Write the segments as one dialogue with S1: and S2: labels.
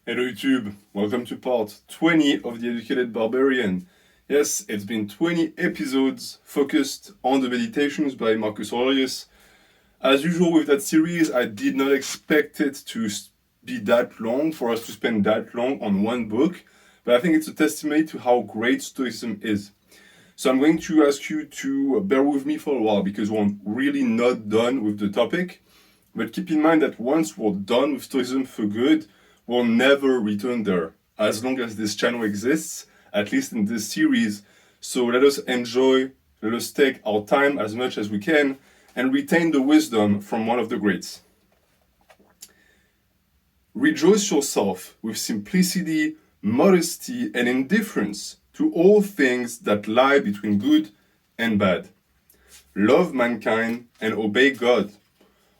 S1: Hello YouTube, welcome to part 20 of the Educated Barbarian. Yes, it's been 20 episodes focused on the Meditations by Marcus Aurelius. As usual with that series, I did not expect it to be that long, for us to spend that long on one book, but I think it's a testimony to how great Stoicism is. So I'm going to ask you to bear with me for a while because we're really not done with the topic, but keep in mind that once we're done with Stoicism for good, we'll never return there, as long as this channel exists, at least in this series. So let us enjoy, let us take our time as much as we can, and retain the wisdom from one of the greats. Rejoice yourself with simplicity, modesty, and indifference to all things that lie between good and bad. Love mankind and obey God.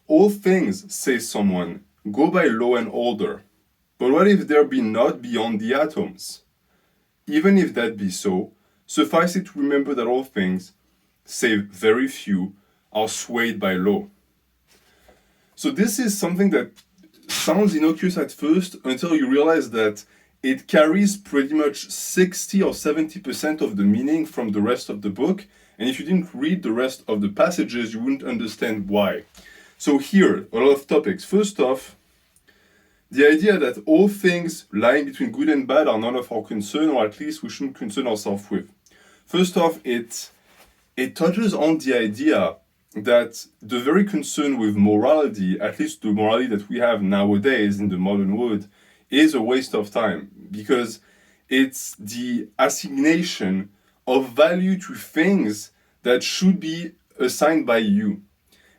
S1: All things, says someone, go by law and order. But what if there be not beyond the atoms? Even if that be so, suffice it to remember that all things, save very few, are swayed by law. So this is something that sounds innocuous at first until you realize that it carries pretty much 60 or 70% of the meaning from the rest of the book. And if you didn't read the rest of the passages, you wouldn't understand why. So here, a lot of topics. First off, the idea that all things lying between good and bad are none of our concern, or at least we shouldn't concern ourselves with. First off, it touches on the idea that the very concern with morality, at least the morality that we have nowadays in the modern world, is a waste of time, because it's the assignation of value to things that should be assigned by you.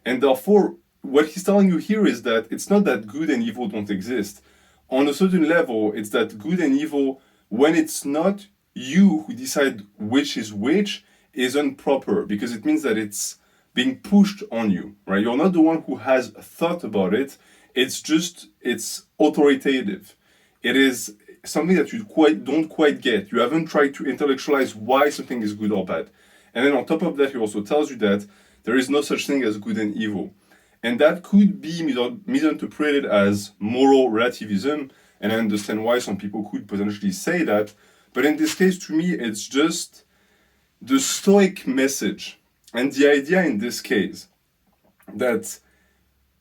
S1: And therefore, what he's telling you here is that it's not that good and evil don't exist. On a certain level, it's that good and evil, when it's not you who decide which is improper, because it means that it's being pushed on you, right? You're not the one who has thought about it. It's authoritative. It is something that you don't quite get. You haven't tried to intellectualize why something is good or bad. And then on top of that, he also tells you that there is no such thing as good and evil. And that could be misinterpreted as moral relativism, and I understand why some people could potentially say that. But in this case, to me, it's just the Stoic message. And the idea in this case that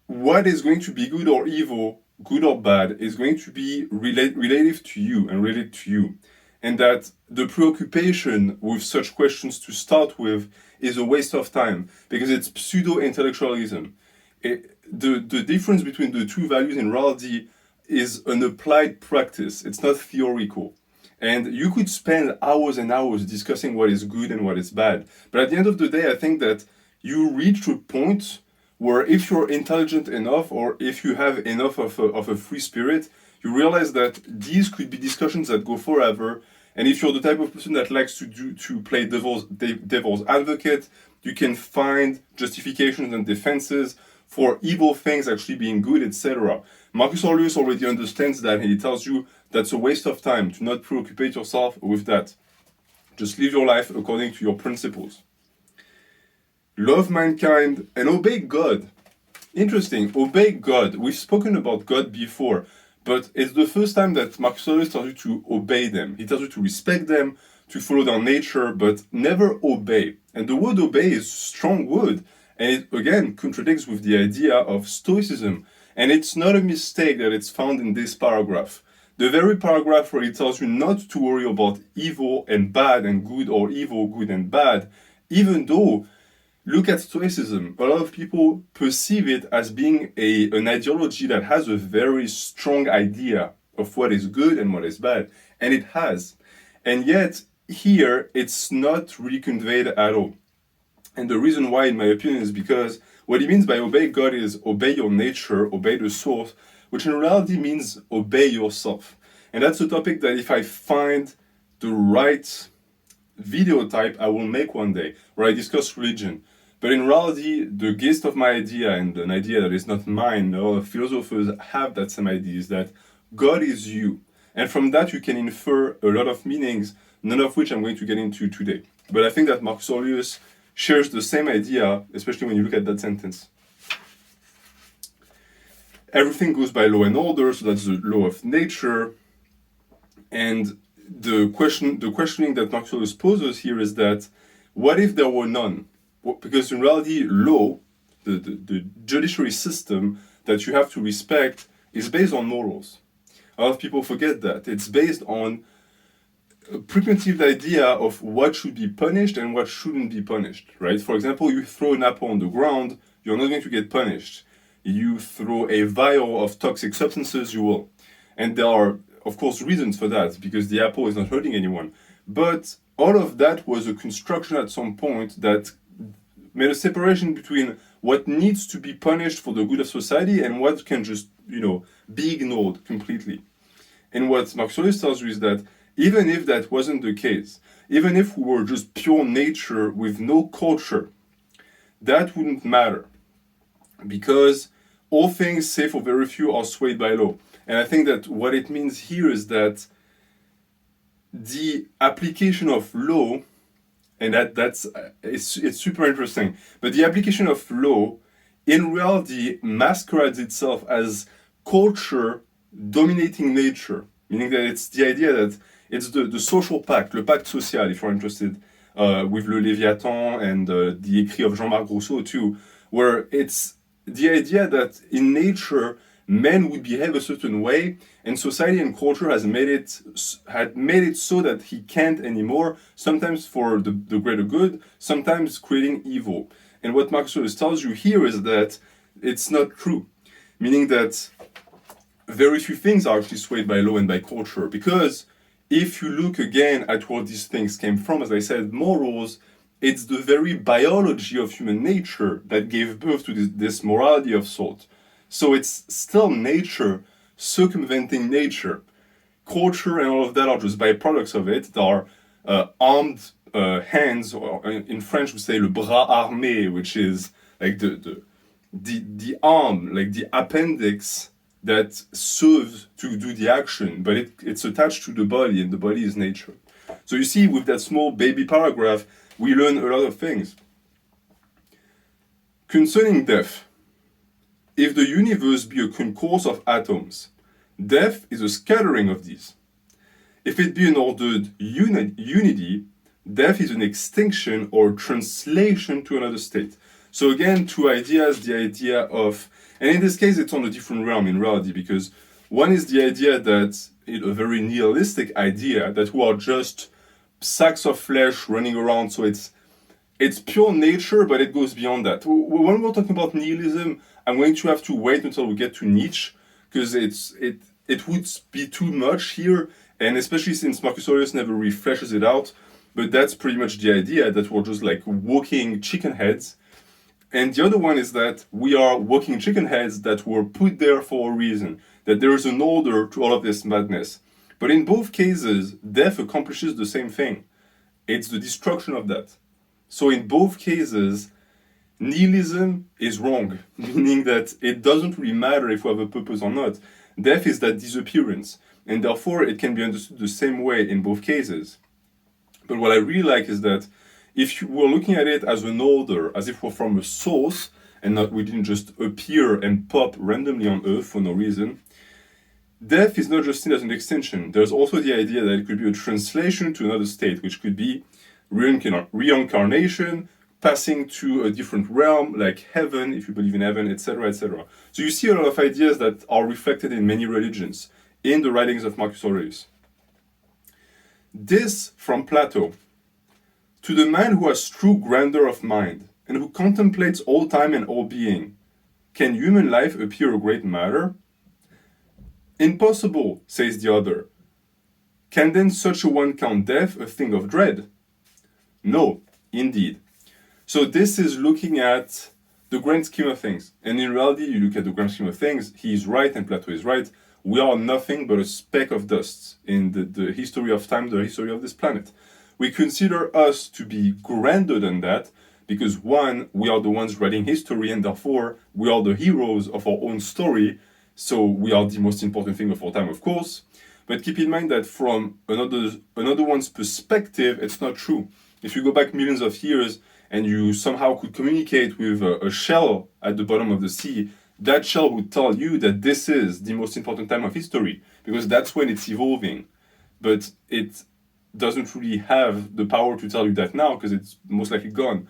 S1: what is going to be good or evil, good or bad, is going to be relative to you and related to you. And that the preoccupation with such questions to start with is a waste of time because it's pseudo-intellectualism. The difference between the two values in morality is an applied practice. It's not theoretical. And you could spend hours and hours discussing what is good and what is bad. But at the end of the day, I think that you reach a point where if you're intelligent enough or if you have enough of a free spirit, you realize that these could be discussions that go forever. And if you're the type of person that likes to play devil's advocate, you can find justifications and defenses for evil things actually being good, etc. Marcus Aurelius already understands that, and he tells you that's a waste of time to not preoccupate yourself with that. Just live your life according to your principles. Love mankind and obey God. Interesting, obey God. We've spoken about God before, but it's the first time that Marcus Aurelius tells you to obey them. He tells you to respect them, to follow their nature, but never obey. And the word obey is a strong word. And it, again, contradicts with the idea of Stoicism. And it's not a mistake that it's found in this paragraph. The very paragraph where it tells you not to worry about evil and bad and good, or evil, good and bad, even though, look at Stoicism. A lot of people perceive it as being an ideology that has a very strong idea of what is good and what is bad. And it has. And yet, here, it's not really conveyed at all. And the reason why, in my opinion, is because what he means by obey God is obey your nature, obey the source, which in reality means obey yourself. And that's a topic that if I find the right video type, I will make one day, where I discuss religion. But in reality, the gist of my idea, and an idea that is not mine, a lot of philosophers have that same idea, is that God is you. And from that, you can infer a lot of meanings, none of which I'm going to get into today. But I think that Marcus Aurelius shares the same idea, especially when you look at that sentence. everything goes by law and order, so that's the law of nature. And the questioning that Marcus Aurelius poses here is that, what if there were none? Because in reality, law, the judiciary system that you have to respect, is based on morals. A lot of people forget that. It's based on a preconceived idea of what should be punished and what shouldn't be punished, right? For example, you throw an apple on the ground, you're not going to get punished. You throw a vial of toxic substances, you will. And there are, of course, reasons for that, because the apple is not hurting anyone. But all of that was a construction at some point that made a separation between what needs to be punished for the good of society and what can just, be ignored completely. And what Marcus Aurelius tells you is that even if that wasn't the case, even if we were just pure nature with no culture, that wouldn't matter. Because all things, save for very few, are swayed by law. And I think that what it means here is that the application of law, and it's super interesting, but the application of law in reality masquerades itself as culture dominating nature, meaning that it's the idea that it's the social pact, le pacte social, if you're interested, with Le Léviathan and the écrits of Jean-Marc Rousseau too, where it's the idea that in nature, men would behave a certain way, and society and culture had made it so that he can't anymore, sometimes for the greater good, sometimes creating evil. And what Marcus Aurelius tells you here is that it's not true, meaning that very few things are actually swayed by law and by culture, because if you look again at where these things came from, as I said, morals, it's the very biology of human nature that gave birth to this morality of sort. So it's still nature circumventing nature. Culture and all of that are just byproducts of it. There are armed hands, or in French we say le bras armé, which is like the arm, like the appendix that serves to do the action, but it's attached to the body, and the body is nature. So you see, with that small baby paragraph, we learn a lot of things. Concerning death, if the universe be a concourse of atoms, death is a scattering of these. If it be an ordered unity, death is an extinction or translation to another state. So again, two ideas, the idea of, and in this case it's on a different realm in reality, because one is the idea that, a very nihilistic idea, that we are just sacks of flesh running around, so it's pure nature, but it goes beyond that. When we're talking about nihilism, I'm going to have to wait until we get to Nietzsche, because it would be too much here, and especially since Marcus Aurelius never really fleshes it out, but that's pretty much the idea, that we're just like walking chicken heads. And the other one is that we are walking chicken heads that were put there for a reason, that there is an order to all of this madness. But in both cases, death accomplishes the same thing. It's the destruction of that. So in both cases, nihilism is wrong, meaning that it doesn't really matter if we have a purpose or not. Death is that disappearance, and therefore it can be understood the same way in both cases. But what I really like is that if we're looking at it as an order, as if we're from a source, and not we didn't just appear and pop randomly on Earth for no reason, death is not just seen as an extension. There's also the idea that it could be a translation to another state, which could be reincarnation, passing to a different realm, like heaven, if you believe in heaven, etc., etc. So you see a lot of ideas that are reflected in many religions, in the writings of Marcus Aurelius. This from Plato. To the man who has true grandeur of mind, and who contemplates all time and all being, can human life appear a great matter? Impossible, says the other. Can then such a one count death a thing of dread? No, indeed. So this is looking at the grand scheme of things. And in reality, you look at the grand scheme of things, he is right and Plato is right. We are nothing but a speck of dust in the history of time, the history of this planet. We consider us to be grander than that, because one, we are the ones writing history, and therefore we are the heroes of our own story, so we are the most important thing of our time, of course. But keep in mind that from another one's perspective, it's not true. If you go back millions of years and you somehow could communicate with a shell at the bottom of the sea, that shell would tell you that this is the most important time of history, because that's when it's evolving. But it doesn't really have the power to tell you that now, because it's most likely gone.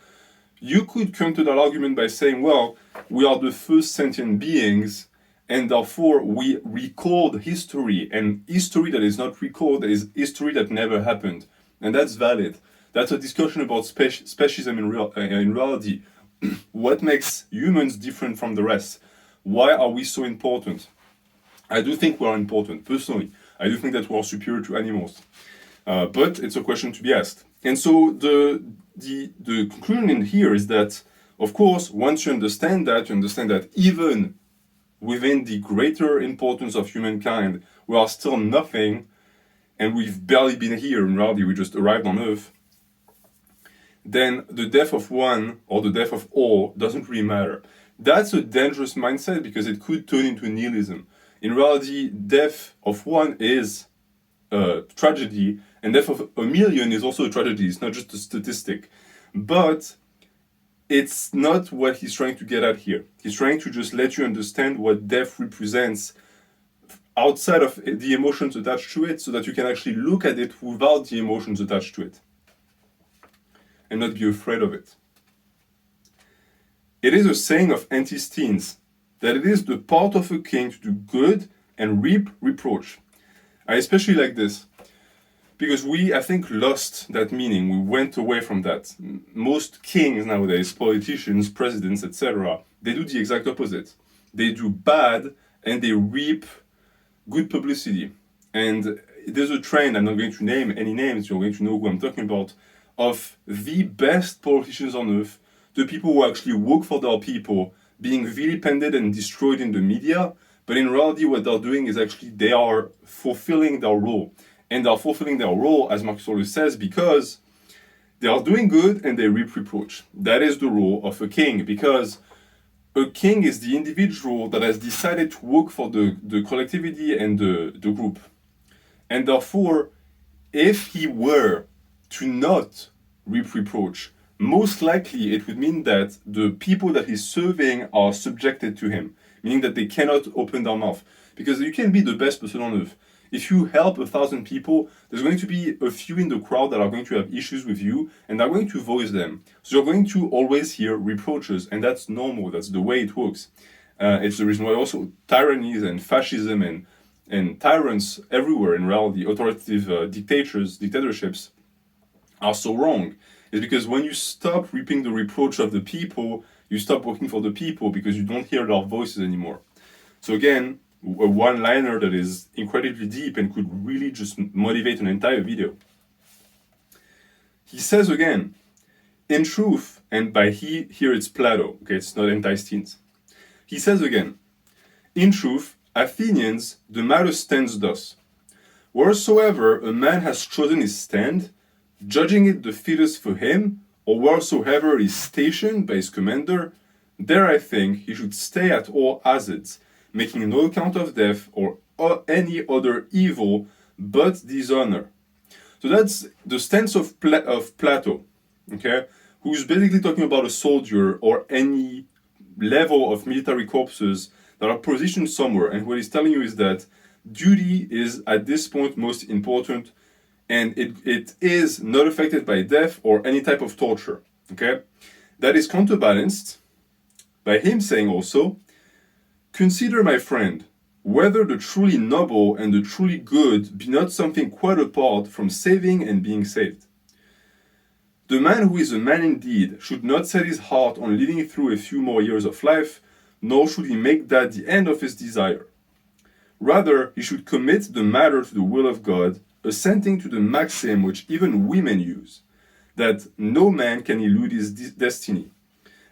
S1: You could counter that argument by saying, well, we are the first sentient beings, and therefore we record history, and history that is not recorded is history that never happened. And that's valid. That's a discussion about speciesism in reality. What makes humans different from the rest? Why are we so important? I do think we are important, personally. I do think that we are superior to animals. But it's a question to be asked. And so the conclusion in here is that, of course, once you understand that even within the greater importance of humankind, we are still nothing, and we've barely been here in reality, we just arrived on Earth, then the death of one or the death of all doesn't really matter. That's a dangerous mindset because it could turn into nihilism. In reality, death of one is a tragedy, and death of a million is also a tragedy. It's not just a statistic. But it's not what he's trying to get at here. He's trying to just let you understand what death represents outside of the emotions attached to it, so that you can actually look at it without the emotions attached to it and not be afraid of it. It is a saying of Antisthenes that it is the part of a king to do good and reap reproach. I especially like this because we, I think, lost that meaning. We went away from that. Most kings nowadays, politicians, presidents, etc., they do the exact opposite. They do bad and they reap good publicity. And there's a trend, I'm not going to name any names, you're going to know who I'm talking about, of the best politicians on earth, the people who actually work for their people, being vilipended and destroyed in the media, but in reality what they're doing is actually they are fulfilling their role. And they're fulfilling their role, as Marcus Aurelius says, because they are doing good and they reap reproach. That is the role of a king, because a king is the individual that has decided to work for the collectivity and the group. And therefore, if he were to not reap reproach, most likely it would mean that the people that he's serving are subjected to him, meaning that they cannot open their mouth. Because you can be the best person on earth. If you help 1,000 people, there's going to be a few in the crowd that are going to have issues with you, and they're going to voice them. So you're going to always hear reproaches, and that's normal. That's the way it works. It's the reason why also tyrannies and fascism and tyrants everywhere in reality, authoritative dictatorships, are so wrong. It's because when you stop reaping the reproach of the people, you stop working for the people because you don't hear their voices anymore. So again, a one-liner that is incredibly deep and could really just motivate an entire video. He says again, in truth, and by he, here it's Plato, okay, it's not Antisthenes. He says again, in truth, Athenians, the matter stands thus. Wheresoever a man has chosen his stand, judging it the fittest for him, or wheresoever is stationed by his commander, there I think he should stay at all hazards, making no account of death or any other evil but dishonor. So that's the stance of Plato, okay, who's basically talking about a soldier or any level of military corpses that are positioned somewhere. And what he's telling you is that duty is at this point most important, and it is not affected by death or any type of torture, okay? That is counterbalanced by him saying also, consider, my friend, whether the truly noble and the truly good be not something quite apart from saving and being saved. The man who is a man indeed should not set his heart on living through a few more years of life, nor should he make that the end of his desire. Rather, he should commit the matter to the will of God, assenting to the maxim which even women use, that no man can elude his destiny,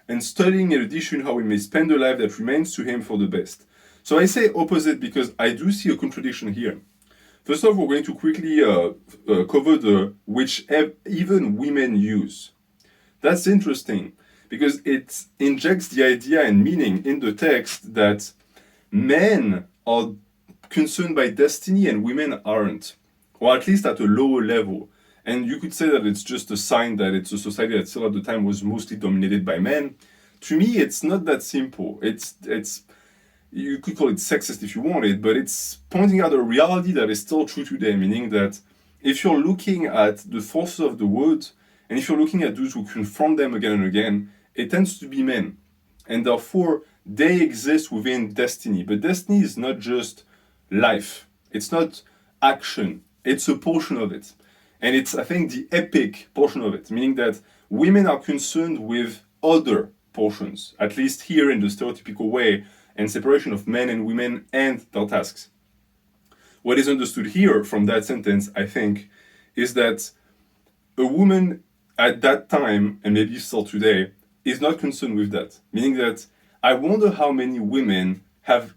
S1: and studying in addition how he may spend a life that remains to him for the best. So I say opposite because I do see a contradiction here. First off, we're going to quickly cover the which even women use. That's interesting because it injects the idea and meaning in the text that men are concerned by destiny and women aren't, or at least at a lower level. And you could say that it's just a sign that it's a society that still at the time was mostly dominated by men. To me, it's not that simple. It's you could call it sexist if you wanted, but it's pointing out a reality that is still true today, meaning that if you're looking at the forces of the world, and if you're looking at those who confront them again and again, it tends to be men. And therefore, they exist within destiny. But destiny is not just life. It's not action. It's a portion of it. And it's, I think, the epic portion of it, meaning that women are concerned with other portions, at least here in the stereotypical way, and separation of men and women and their tasks. What is understood here from that sentence, I think, is that a woman at that time, and maybe still today, is not concerned with that. Meaning that I wonder how many women have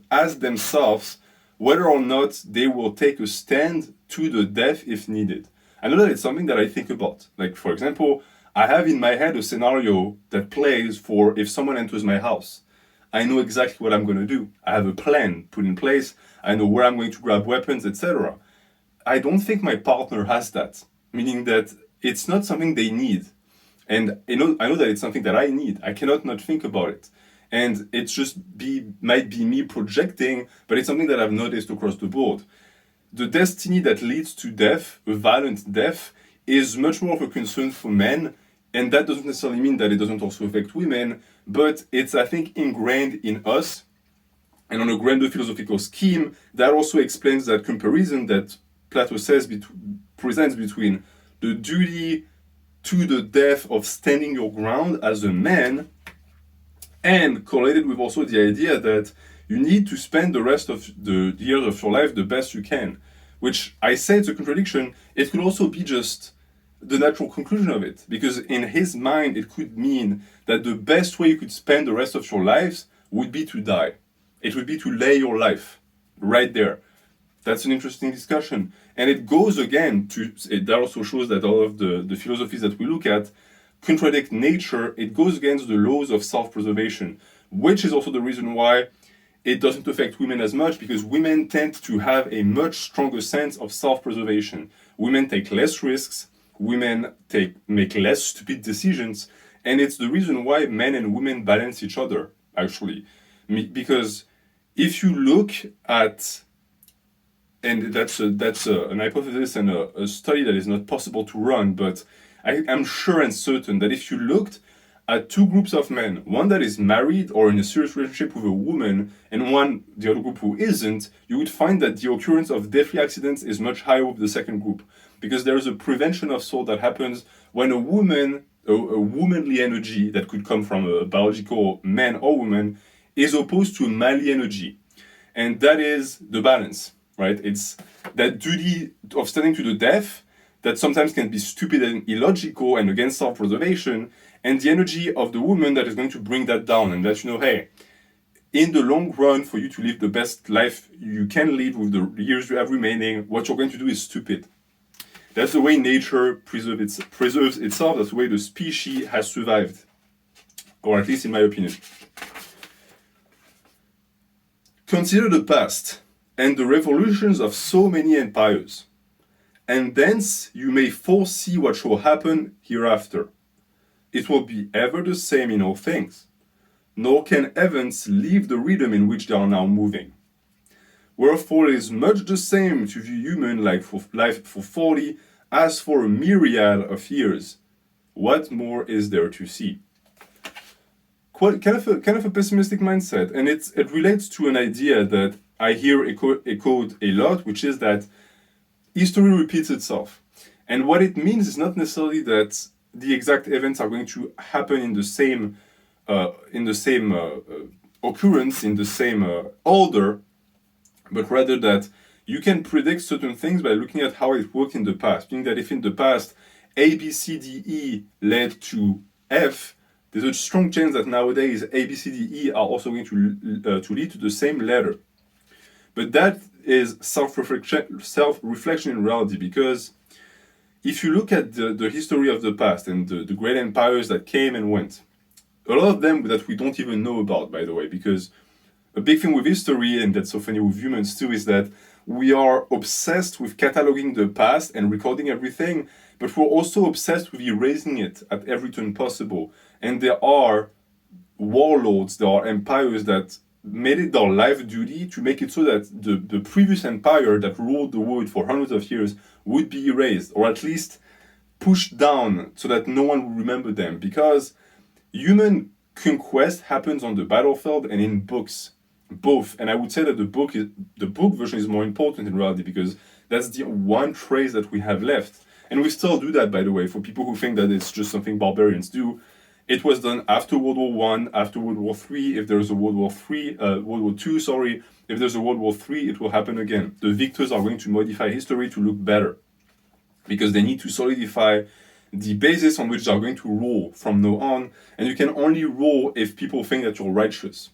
S1: asked themselves whether or not they will take a stand to the death if needed. I know that it's something that I think about. Like, for example, I have in my head a scenario that plays for if someone enters my house. I know exactly what I'm going to do. I have a plan put in place. I know where I'm going to grab weapons, etc. I don't think my partner has that, meaning that it's not something they need. And I know that it's something that I need. I cannot not think about it. And it's just might be me projecting, but it's something that I've noticed across the board. The destiny that leads to death, a violent death, is much more of a concern for men. And that doesn't necessarily mean that it doesn't also affect women, but it's, I think, ingrained in us. And on a grander philosophical scheme, that also explains that comparison that Plato says presents between the duty to the death of standing your ground as a man, and correlated with also the idea that you need to spend the rest of the years of your life the best you can. Which I say it's a contradiction. It could also be just the natural conclusion of it, because in his mind it could mean that the best way you could spend the rest of your lives would be to die. It would be to lay your life right there. That's an interesting discussion. And it goes again that also shows that all of the philosophies that we look at contradict nature. It goes against the laws of self-preservation, which is also the reason why it doesn't affect women as much, because women tend to have a much stronger sense of self-preservation. Women take less risks, women make less stupid decisions, and it's the reason why men and women balance each other, actually. Because if you look at, and that's an hypothesis and a study that is not possible to run, but I'm sure and certain that if you looked at two groups of men, one that is married or in a serious relationship with a woman, and the other group who isn't, you would find that the occurrence of deathly accidents is much higher with the second group. Because there is a prevention of sort that happens when a womanly energy that could come from a biological man or woman is opposed to a manly energy. And that is the balance, right? It's that duty of standing to the death that sometimes can be stupid and illogical and against self-preservation, and the energy of the woman that is going to bring that down and let you know, hey, in the long run, for you to live the best life you can live with the years you have remaining, what you're going to do is stupid. That's the way nature preserves itself. That's the way the species has survived, or at least in my opinion. Consider the past and the revolutions of so many empires, and thence you may foresee what shall happen hereafter. It will be ever the same in all things, nor can events leave the rhythm in which they are now moving. Wherefore it is much the same to view human life for 40 as for a myriad of years. What more is there to see? Kind of a pessimistic mindset, and it relates to an idea that I hear echoed a lot, which is that history repeats itself. And what it means is not necessarily that the exact events are going to happen in the same occurrence, in the same order, but rather that you can predict certain things by looking at how it worked in the past. Meaning that if in the past A, B, C, D, E led to F, there's a strong chance that nowadays A, B, C, D, E are also going to lead to the same letter. But that is self-reflection in reality, because if you look at the history of the past and the great empires that came and went, a lot of them that we don't even know about, by the way, because a big thing with history, and that's so funny with humans too, is that we are obsessed with cataloging the past and recording everything, but we're also obsessed with erasing it at every turn possible. And there are warlords, there are empires that made it their life duty to make it so that the previous empire that ruled the world for hundreds of years would be erased, or at least pushed down so that no one would remember them. Because human conquest happens on the battlefield and in books, both. And I would say that the book version is more important in reality, because that's the one trace that we have left. And we still do that, by the way, for people who think that it's just something barbarians do. It was done after World War One, after World War Three. If there's a World War Two, sorry. If there's a World War Three, it will happen again. The victors are going to modify history to look better, because they need to solidify the basis on which they're going to rule from now on. And you can only rule if people think that you're righteous.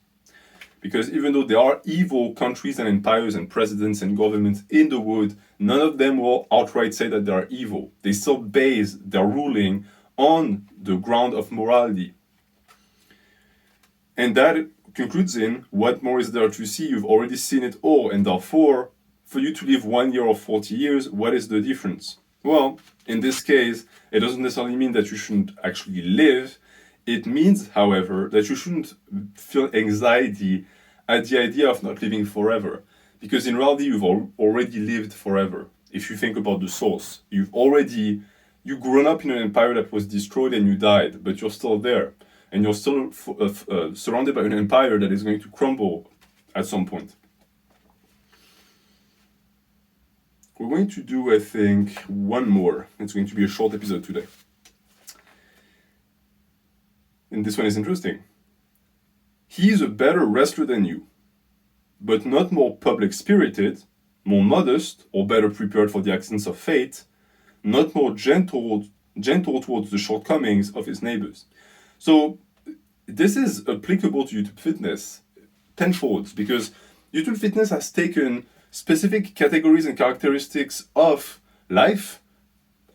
S1: Because even though there are evil countries and empires and presidents and governments in the world, none of them will outright say that they are evil. They still base their ruling on the ground of morality. And that concludes in, what more is there to see? You've already seen it all, and therefore, for you to live 1 year or 40 years, what is the difference? Well, in this case, it doesn't necessarily mean that you shouldn't actually live. It means, however, that you shouldn't feel anxiety at the idea of not living forever. Because in reality, you've already lived forever. If you think about the source, you've grown up in an empire that was destroyed and you died, but you're still there. And you're still surrounded by an empire that is going to crumble at some point. We're going to do, I think, one more. It's going to be a short episode today. And this one is interesting. He is a better wrestler than you, but not more public-spirited, more modest, or better prepared for the accidents of fate, not more gentle towards the shortcomings of his neighbors. So this is applicable to YouTube Fitness tenfold, because YouTube Fitness has taken specific categories and characteristics of life,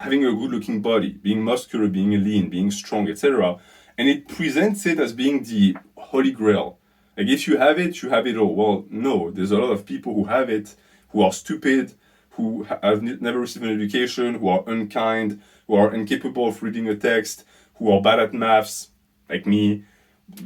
S1: having a good-looking body, being muscular, being lean, being strong, etc., and it presents it as being the holy grail. Like, if you have it, you have it all. Well, no, there's a lot of people who have it, who are stupid, who have never received an education, who are unkind, who are incapable of reading a text, who are bad at maths, like me.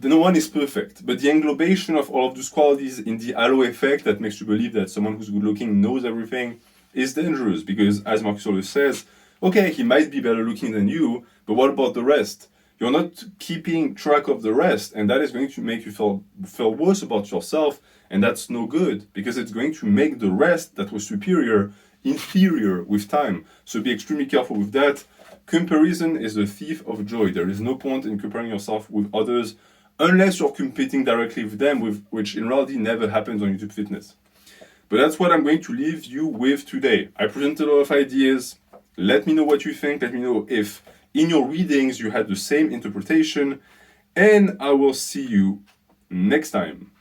S1: No one is perfect. But the englobation of all of those qualities in the halo effect that makes you believe that someone who's good looking knows everything is dangerous. Because, as Marcus Aurelius says, okay, he might be better looking than you, but what about the rest? You're not keeping track of the rest, and that is going to make you feel worse about yourself, and that's no good, because it's going to make the rest that was superior inferior with time. So be extremely careful with that. Comparison is the thief of joy. There is no point in comparing yourself with others unless you're competing directly with them, which in reality never happens on YouTube Fitness. But that's what I'm going to leave you with today. I presented a lot of ideas. Let me know what you think. Let me know if in your readings you had the same interpretation. And I will see you next time.